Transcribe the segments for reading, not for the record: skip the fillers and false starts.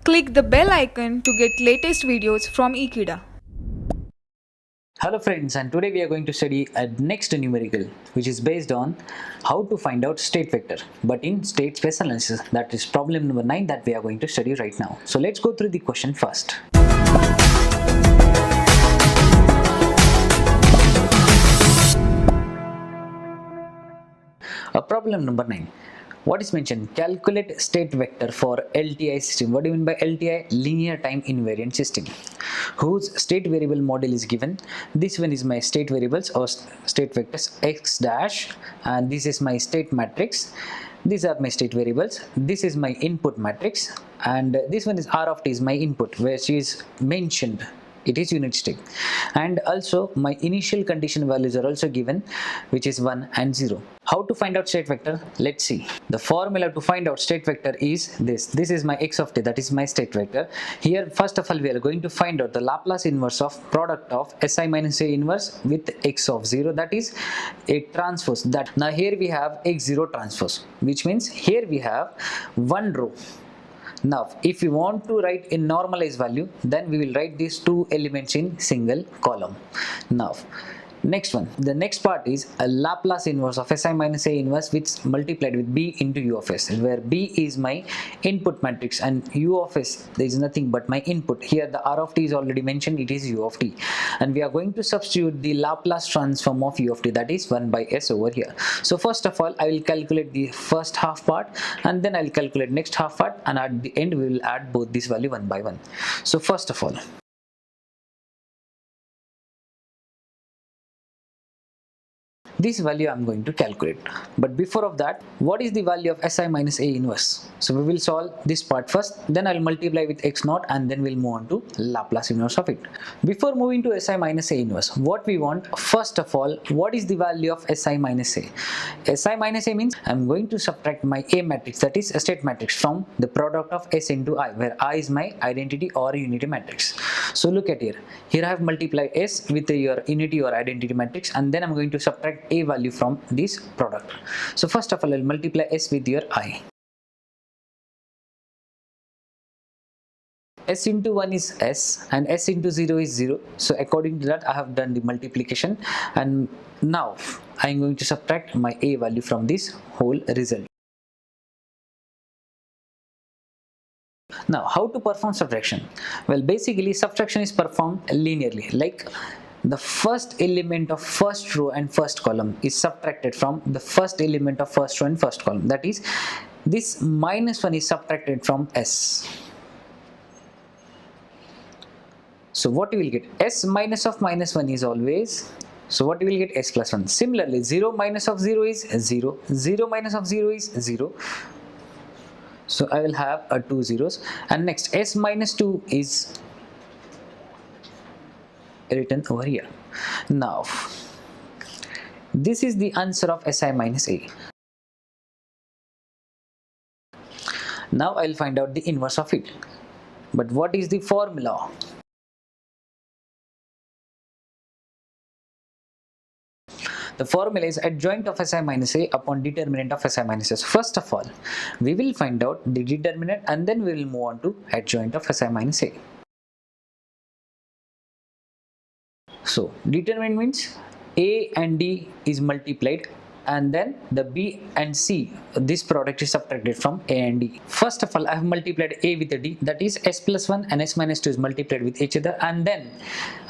Click the bell icon to get latest videos from Ekeeda. Hello friends, and today we are going to study a next numerical which is based on how to find out state vector but in state space analysis. That is problem number 9 that we are going to study right now. So let's go through the question first. Problem number 9. What is mentioned? Calculate state vector for LTI system. What do you mean by LTI? Linear time invariant system, whose state variable model is given. This one is my state variables or state vectors x dash, and this is my state matrix. These are my state variables. This is my input matrix, and this one is R of t is my input, where she is mentioned. It is unit step, and also my initial condition values are also given, which is 1 and 0. How to find out state vector? Let's see. The formula to find out state vector is this. This is my x of t, that is my state vector. Here first of all we are going to find out the Laplace inverse of product of si minus a inverse with x of 0, that is a transpose. That now here we have x0 transpose, which means here we have one row. Now if we want to write in normalized value, then we will write these two elements in single column. Now next one, the next part is a Laplace inverse of si minus a inverse which multiplied with b into u of s, where b is my input matrix and u of s there is nothing but my input. Here the r of t is already mentioned, it is u of t, and we are going to substitute the Laplace transform of u of t, that is 1 by s over here. So first of all I will calculate the first half part, and then I will calculate next half part, and at the end we will add both this value one by one. So first of all, this value I am going to calculate. But before of that, what is the value of si minus a inverse? So we will solve this part first, then I will multiply with x naught, and then we'll move on to Laplace inverse of it. Before moving to si minus a inverse, what we want, first of all, what is the value of si minus a? Si minus a means I am going to subtract my a matrix, that is a state matrix, from the product of s into I, where I is my identity or unity matrix. So look at here. Here I have multiplied s with your unity or identity matrix, and then I'm going to subtract a value from this product. So first of all, I'll multiply s with your I. S into 1 is s and s into 0 is 0. So according to that I have done the multiplication, and now I am going to subtract my a value from this whole result. Now how to perform subtraction? Well, basically subtraction is performed linearly, like the first element of first row and first column is subtracted from the first element of first row and first column, that is this minus 1 is subtracted from s. So what you will get, s minus of minus 1 is always, so what you will get, s plus 1. Similarly 0 minus of 0 is 0, 0 minus of 0 is 0. So I will have two zeros, and next s minus 2 is written over here. Now this is the answer of si minus a. Now I will find out the inverse of it. But what is the formula? The formula is adjoint of si minus a upon determinant of si minus s. First of all, we will find out the determinant, and then we will move on to adjoint of si minus a. So determinant means a and d is multiplied, and then the b and c, this product is subtracted from a and d. First of all, I have multiplied a with a d, that is s plus 1 and s minus 2 is multiplied with each other, and then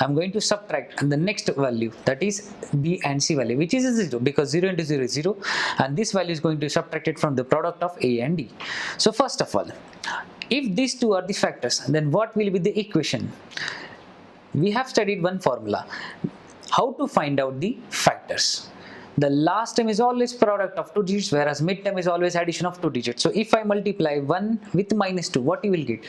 I'm going to subtract the next value, that is b and c value, which is 0, because 0 into 0 is 0, and this value is going to be subtracted from the product of a and d. So first of all, if these two are the factors, then what will be the equation? We have studied one formula, how to find out the factors. The last term is always product of two digits, whereas mid term is always addition of two digits. So if I multiply 1 with minus 2, what you will get?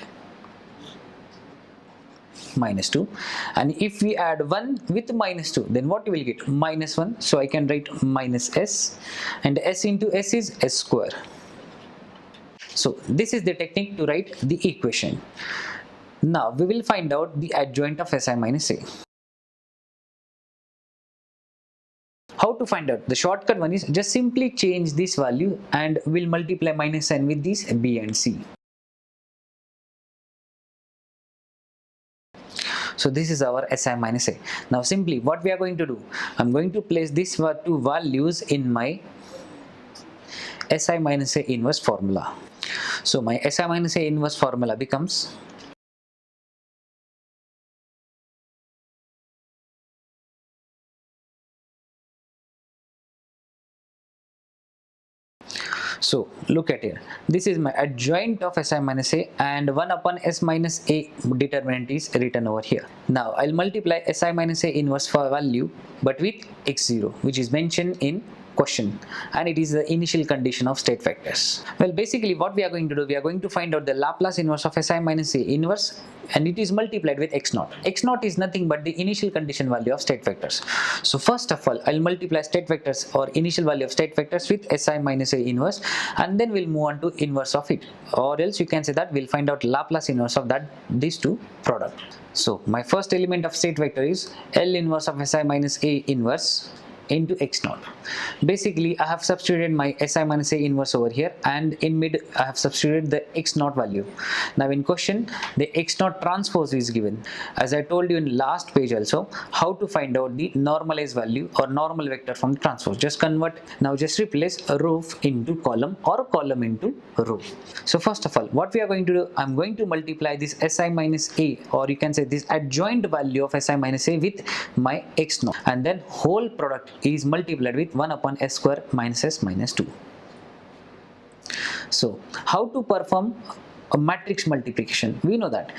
Minus 2. And if we add 1 with minus 2, then what you will get? Minus 1. So I can write minus s, and s into s is s square. So this is the technique to write the equation. Now we will find out the adjoint of si minus a. How to find out? The shortcut one is just simply change this value and we'll multiply minus n with these b and c. So this is our Si minus A. Now simply what we are going to do, I'm going to place these two values in my Si minus A inverse formula. So my Si minus A inverse formula becomes so look at here, this is my adjoint of Si minus A and 1 upon S minus A determinant is written over here. Now I'll multiply Si minus A inverse for value but with x0 which is mentioned in question, and it is the initial condition of state vectors. Well, basically what we are going to do, we are going to find out the Laplace inverse of Si minus A inverse, and it is multiplied with x0. x0 is nothing but the initial condition value of state vectors. So first of all, I'll multiply state vectors or initial value of state vectors with Si minus A inverse, and then we'll move on to inverse of it, or else you can say that we'll find out Laplace inverse of these two product. So my first element of state vector is L inverse of Si minus A inverse into x0. Basically I have substituted my Si minus A inverse over here, and in mid I have substituted the x0 value. Now in question the x0 transpose is given. As I told you in last page also, how to find out the normalized value or normal vector from the transpose. Just convert, now just replace a row into column or column into row. So first of all what we are going to do, I'm going to multiply this Si minus A, or you can say this adjoint value of Si minus A with my x0, and then whole product is multiplied with 1 upon S square minus S minus 2. So how to perform a matrix multiplication? We know that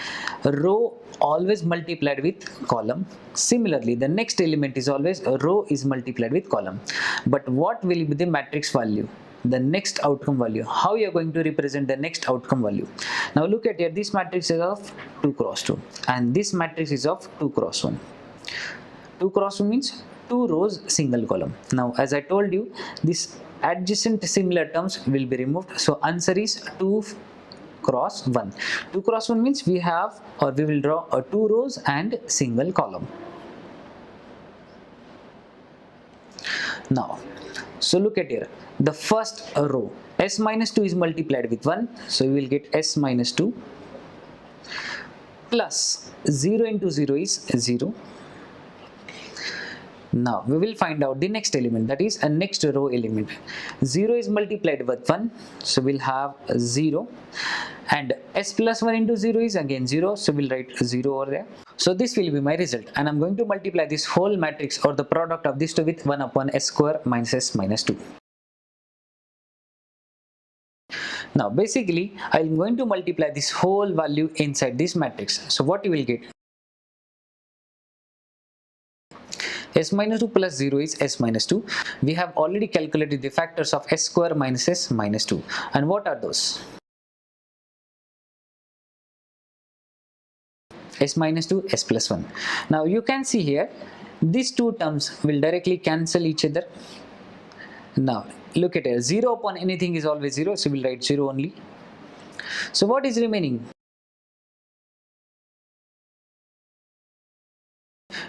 row always multiplied with column. Similarly the next element is always a row is multiplied with column. But what will be the matrix value? The next outcome value. How you are going to represent the next outcome value? Now look at here, this matrix is of 2 cross 2 and this matrix is of 2 cross 1. 2 cross 1 means 2 rows single column. Now as I told you, this adjacent similar terms will be removed, so answer is 2 cross 1. 2 cross 1 means we have, or we will draw a 2 rows and single column. Now so look at here, the first row S minus 2 is multiplied with 1, so we will get S minus 2 plus 0 into 0 is 0. Now we will find out the next element, that is a next row element. 0 is multiplied with 1, so we'll have 0, and S plus 1 into 0 is again 0, so we'll write 0 over there. So this will be my result, and I'm going to multiply this whole matrix or the product of these two with 1 upon S square minus S minus 2. Now basically I'm going to multiply this whole value inside this matrix. So what you will get? S minus 2 plus 0 is S minus 2. We have already calculated the factors of S square minus S minus 2. And what are those? S minus 2, S plus 1. Now you can see here, these two terms will directly cancel each other. Now look at it, 0 upon anything is always 0, so we'll write 0 only. So what is remaining?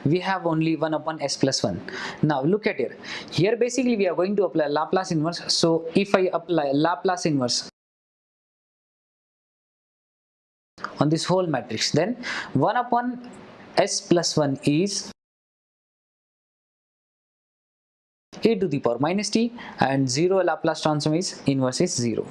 We have only 1 upon S plus 1. Now look at here. Here basically we are going to apply Laplace inverse. So if I apply Laplace inverse on this whole matrix, then 1 upon S plus 1 is a to the power minus t, and 0 Laplace transform is inverse is 0.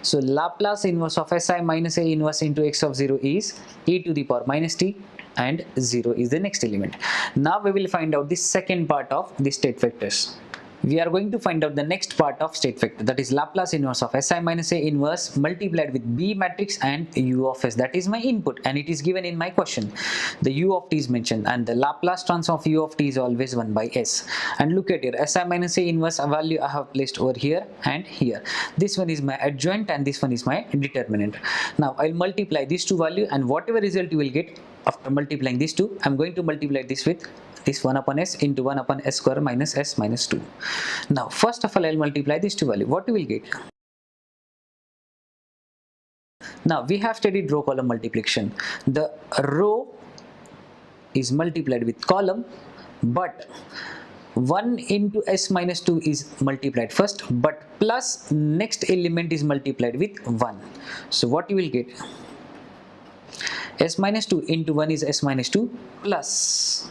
So Laplace inverse of Si minus A inverse into x of 0 is e to the power minus t, and 0 is the next element. Now we will find out the second part of the state vectors. We are going to find out the next part of state vector, that is Laplace inverse of Si minus A inverse multiplied with B matrix and U of S. That is my input, and it is given in my question. The U of t is mentioned, and the Laplace transform of U of t is always 1 by S. And look at here, Si minus A inverse value I have placed over here and here. This one is my adjoint and this one is my determinant. Now I'll multiply these two values, and whatever result you will get after multiplying these two, I'm going to multiply this with this 1 upon S into 1 upon S square minus S minus 2. Now first of all I'll multiply these two values. What you will get? Now we have studied row column multiplication. The row is multiplied with column, but 1 into S minus 2 is multiplied first, but plus next element is multiplied with 1. So what you will get? S minus 2 into 1 is S minus 2 plus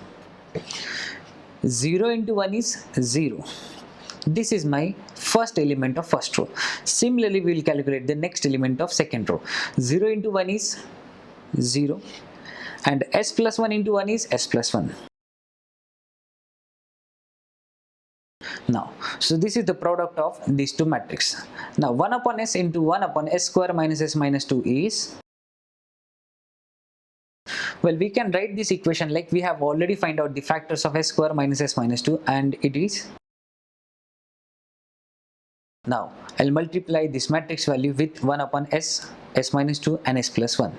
0 into 1 is 0. This is my first element of first row. Similarly, we will calculate the next element of second row. 0 into 1 is 0 and S plus 1 into 1 is S plus 1. Now, so this is the product of these two matrices. Now 1 upon S into 1 upon S square minus S minus 2 is, well, we can write this equation like we have already find out the factors of S square minus S minus 2, and it is, now I'll multiply this matrix value with 1 upon S, S minus 2 and S plus 1.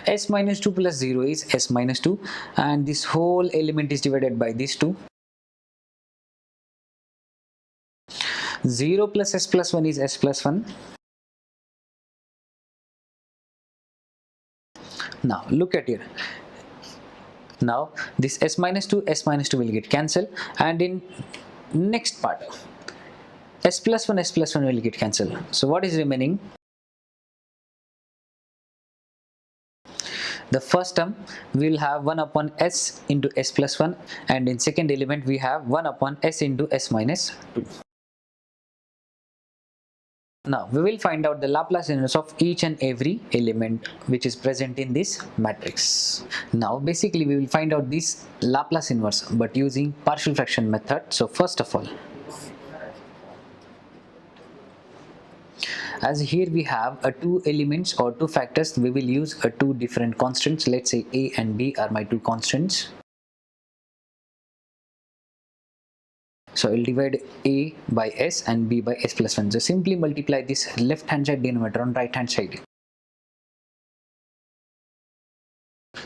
S minus 2 plus 0 is S minus 2, and this whole element is divided by these two. 0 plus S plus 1 is S plus 1. Now look at here. Now this S minus 2 will get cancelled, and in next part S plus 1 will get cancelled. So what is remaining? The first term we will have 1 upon S into S plus 1, and in second element we have 1 upon S into S minus 2. Now we will find out the Laplace inverse of each and every element which is present in this matrix. Now basically we will find out this Laplace inverse but using partial fraction method. So first of all, as here we have two elements or two factors, we will use two different constants. Let's say A and B are my two constants. So I'll divide A by S and B by S plus 1. So simply multiply this left hand side denominator on right hand side.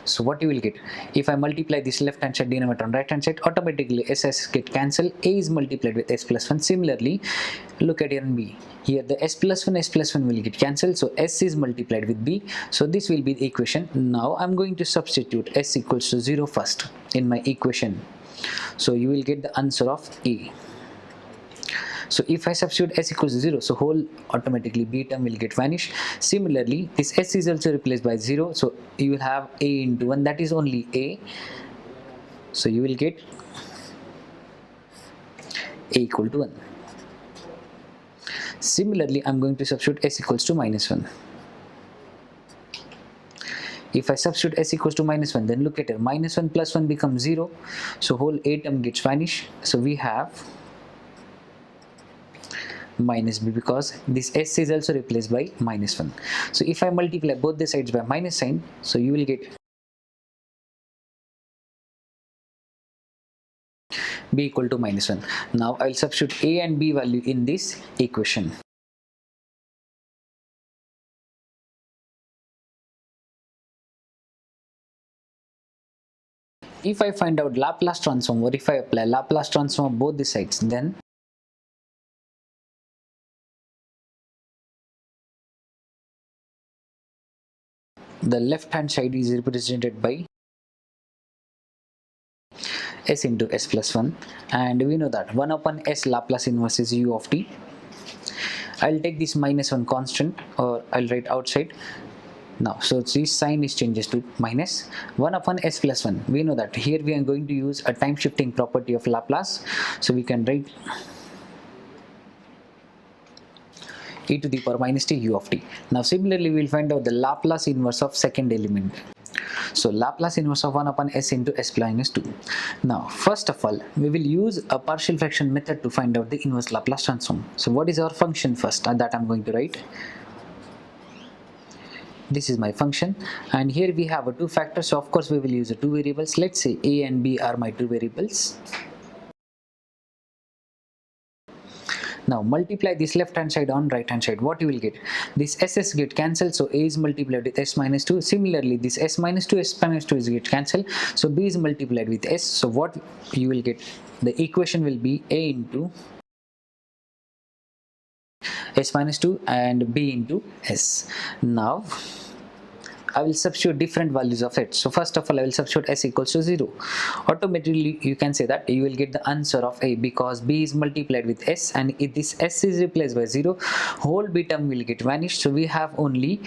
So what you will get, if I multiply this left hand side denominator on right hand side, automatically SS get cancelled. A is multiplied with S plus 1. Similarly, look at here in B. Here the S plus 1 will get cancelled. So S is multiplied with B. So this will be the equation. Now I'm going to substitute S equals to 0 first in my equation. So you will get the answer of A. So if I substitute S equals to 0, so whole automatically B term will get vanished. Similarly, this S is also replaced by 0. So you will have A into 1, that is only A. So you will get A equal to 1. Similarly, I'm going to substitute S equals to minus 1. If I substitute S equals to minus 1, then look at it, minus 1 plus 1 becomes 0. So whole A term gets vanished. So we have minus B because this S is also replaced by minus 1. So if I multiply both the sides by minus sign, so you will get B equal to minus 1. Now I will substitute A and B value in this equation. If I find out Laplace transform, or if I apply Laplace transform on both the sides, then the left hand side is represented by S into S plus 1, and we know that 1 upon S Laplace inverse is U of t. I'll take this minus 1 constant, or I'll write outside. Now, so this sign is changes to minus 1 upon S plus 1. We know that here we are going to use a time shifting property of Laplace. So we can write e to the power minus t u of t. Now similarly we will find out the Laplace inverse of second element. So Laplace inverse of 1 upon S into S minus 2. Now first of all, we will use a partial fraction method to find out the inverse Laplace transform. So what is our function first, and that I'm going to write. This is my function, and here we have two factors, so of course we will use two variables. Let's say A and B are my two variables. Now multiply this left hand side on right hand side. What you will get, this SS get cancelled, so A is multiplied with S minus 2. Similarly, this S minus 2 is get cancelled, so B is multiplied with S. So what you will get, the equation will be A into S minus 2 and B into S. Now I will substitute different values of it. So first of all, I will substitute s equals to 0. Automatically you can say that you will get the answer of a, because b is multiplied with s, and if this s is replaced by 0, whole b term will get vanished. So we have only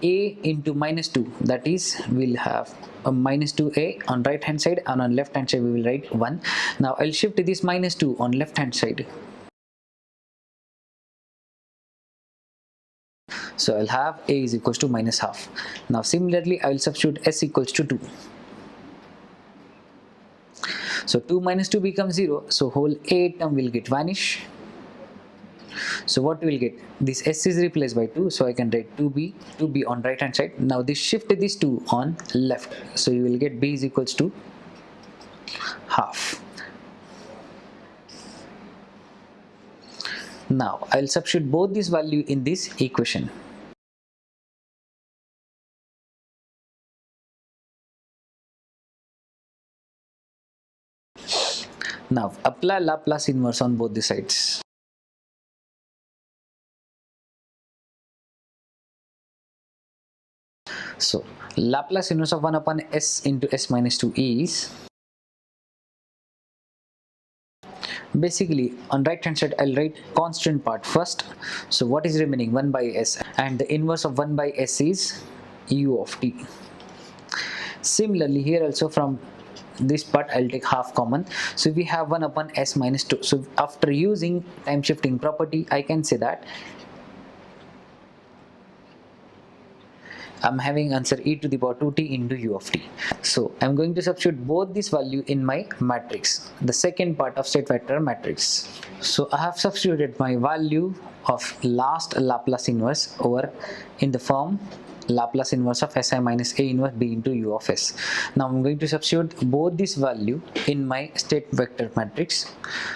a into minus 2, that is we'll have a minus 2a on right hand side, and on left hand side we will write 1. Now I'll shift this minus 2 on left hand side. So I'll have a is equals to minus half. Now similarly I will substitute s equals to 2. So 2 minus 2 becomes 0, so whole a term will get vanish. So what we will get, this s is replaced by 2, so I can write 2b on right hand side. Now this shift this 2 on left, so you will get b is equals to half. Now I'll substitute both this value in this equation. Now apply Laplace inverse on both the sides. So Laplace inverse of 1 upon s into s minus 2 is, basically on right hand side I'll write constant part first. So what is remaining, 1 by s, and the inverse of 1 by s is u of t. Similarly here also, from this part I'll take half common, so we have 1 upon s minus 2. So after using time shifting property, I can say that I'm having answer e to the power 2t into u of t. So I'm going to substitute both this value in my matrix, the second part of state vector matrix. So I have substituted my value of last Laplace inverse over in the form Laplace inverse of si minus a inverse b into u of s. Now I'm going to substitute both this value in my state vector matrix.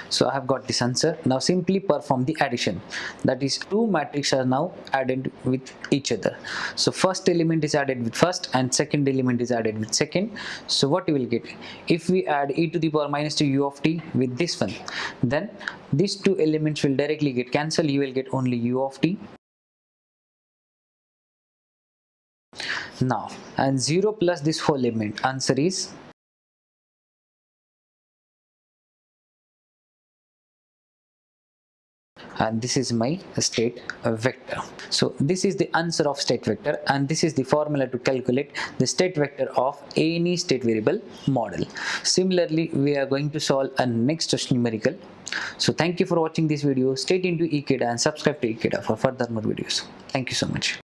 So I have got this answer. Now simply perform the addition, that is two matrices are now added with each other. So first element is added with first and second element is added with second. So what you will get, if we add e to the power minus 2 u of t with this one, then these two elements will directly get cancelled. You will get only u of t. Now, and 0 plus this whole element, answer is and this is my state vector. So this is the answer of state vector, and this is the formula to calculate the state vector of any state variable model. Similarly, we are going to solve a next numerical. So thank you for watching this video. Stay tuned to Ekeeda and subscribe to Ekeeda for further more videos. Thank you so much.